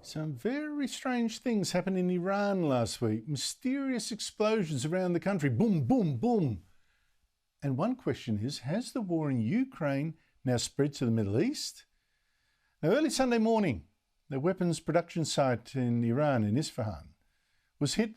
Some very strange things happened in Iran last week. Mysterious explosions around the country. Boom, boom, boom. And one question is, has the war in Ukraine now spread to the Middle East? Now, early Sunday morning, the weapons production site in Iran, in Isfahan, was hit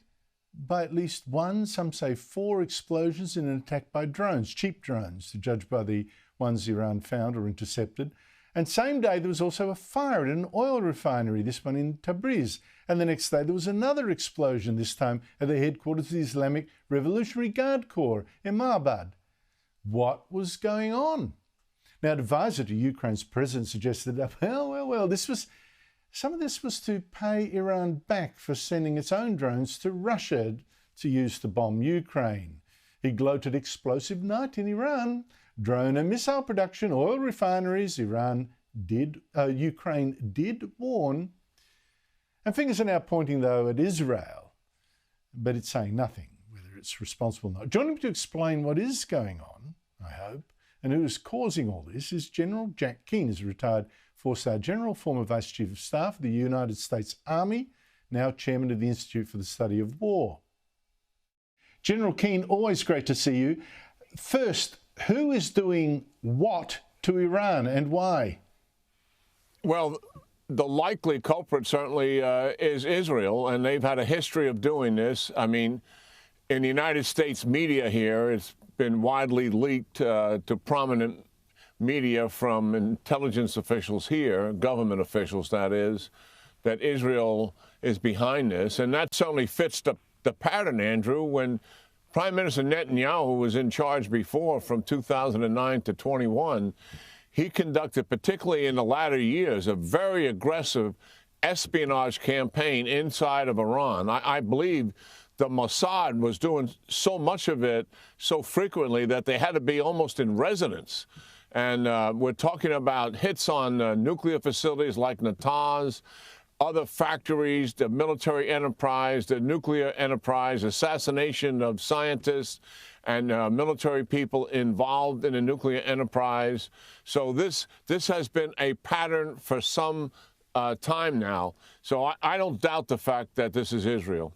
by at least one, some say 4 explosions in an attack by drones, cheap drones, to judge by the ones Iran found or intercepted. And same day, there was also a fire at an oil refinery, this one in Tabriz. And the next day, there was another explosion, this time at the headquarters of the Islamic Revolutionary Guard Corps in Ma'bad. What was going on? Now, an advisor to Ukraine's president suggested that, some of this was to pay Iran back for sending its own drones to Russia to use to bomb Ukraine. He gloated explosive night in Iran. Drone and missile production, oil refineries, Ukraine did warn. And fingers are now pointing, though, at Israel, but it's saying nothing, whether it's responsible or not. Joining me to explain what is going on, I hope, and who is causing all this is General Jack Keane, is a retired 4-star general, former Vice Chief of Staff of the United States Army, now Chairman of the Institute for the Study of War. General Keane, always great to see you. First, who is doing what to Iran and why? Well, the likely culprit certainly is Israel, and they've had a history of doing this. I mean, in the United States media here, it's been widely leaked to prominent media from intelligence officials here, government officials that is, that Israel is behind this. And that certainly fits the pattern, Andrew, when Prime Minister Netanyahu was in charge before, from 2009 to 21. He conducted, particularly in the latter years, a very aggressive espionage campaign inside of Iran. I believe the Mossad was doing so much of it so frequently that they had to be almost in residence. And we're talking about hits on nuclear facilities like Natanz, other factories, the military enterprise, the nuclear enterprise, assassination of scientists and military people involved in the nuclear enterprise. So this has been a pattern for some time now. So I don't doubt the fact that this is Israel.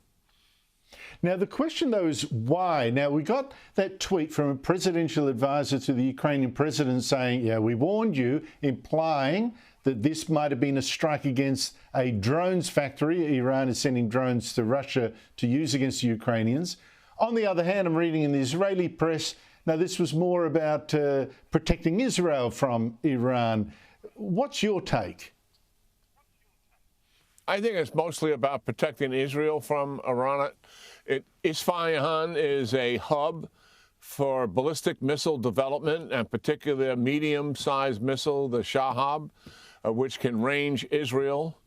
Now, the question, though, is why? Now, we got that tweet from a presidential advisor to the Ukrainian president saying, yeah, we warned you, implying that this might have been a strike against a drones factory. Iran is sending drones to Russia to use against the Ukrainians. On the other hand, I'm reading in the Israeli press, now this was more about protecting Israel from Iran. What's your take? I think it's mostly about protecting Israel from Iran. Isfahan is a hub for ballistic missile development, and particularly a medium-sized missile, the Shahab, which can range Israel.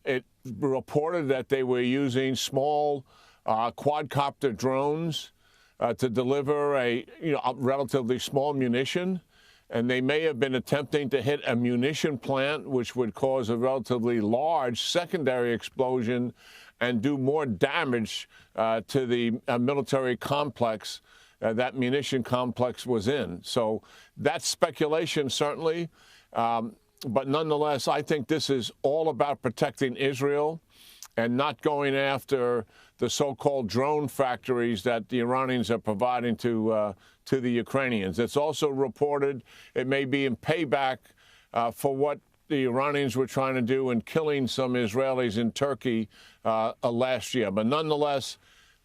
It reported that they were using small quadcopter drones to deliver a relatively small munition. And they may have been attempting to hit a munition plant, which would cause a relatively large secondary explosion and do more damage to the military complex that munition complex was in. So that's speculation, certainly. But nonetheless, I think this is all about protecting Israel and not going after the so-called drone factories that the Iranians are providing to the Ukrainians. It's also reported it may be in payback for what the Iranians were trying to do in killing some Israelis in Turkey last year. But nonetheless,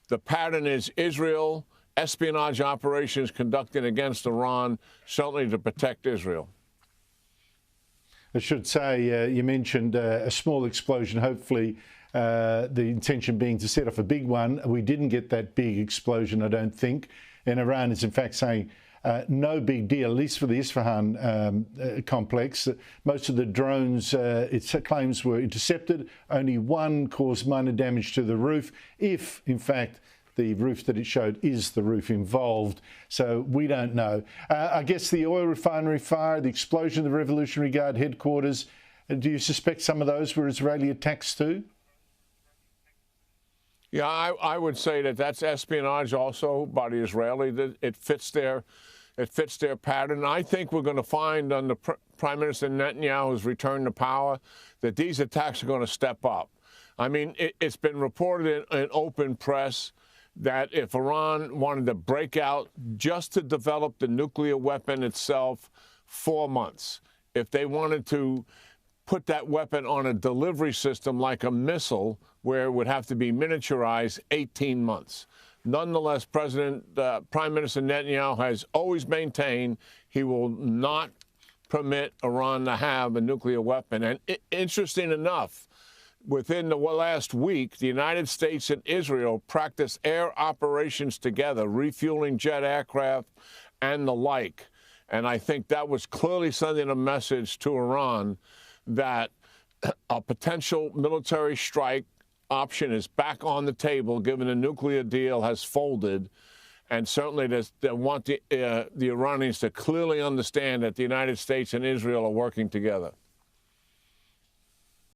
the pattern is Israel, espionage operations conducted against Iran, certainly to protect Israel. I should say, you mentioned a small explosion, hopefully the intention being to set off a big one. We didn't get that big explosion, I don't think. And Iran is in fact saying no big deal, at least for the Isfahan complex. Most of the drones, it claims, were intercepted. Only one caused minor damage to the roof, if in fact the roof that it showed is the roof involved. So we don't know. I guess the oil refinery fire, the explosion of the Revolutionary Guard headquarters, do you suspect some of those were Israeli attacks too? Yeah, I would say that that's espionage also by the Israeli. That it fits their It fits their pattern. I think we're going to find under Prime Minister Netanyahu's return to power that these attacks are going to step up. I mean, it's been reported in open press that if Iran wanted to break out just to develop the nuclear weapon itself, 4 months. If they wanted to put that weapon on a delivery system like a missile, where it would have to be miniaturized, 18 months. Nonetheless, Prime Minister Netanyahu has always maintained he will not permit Iran to have a nuclear weapon. And interesting enough, within the last week, the United States and Israel practiced air operations together, refueling jet aircraft and the like. And I think that was clearly sending a message to Iran that a potential military strike option is back on the table, given the nuclear deal has folded. And certainly they want the Iranians to clearly understand that the United States and Israel are working together.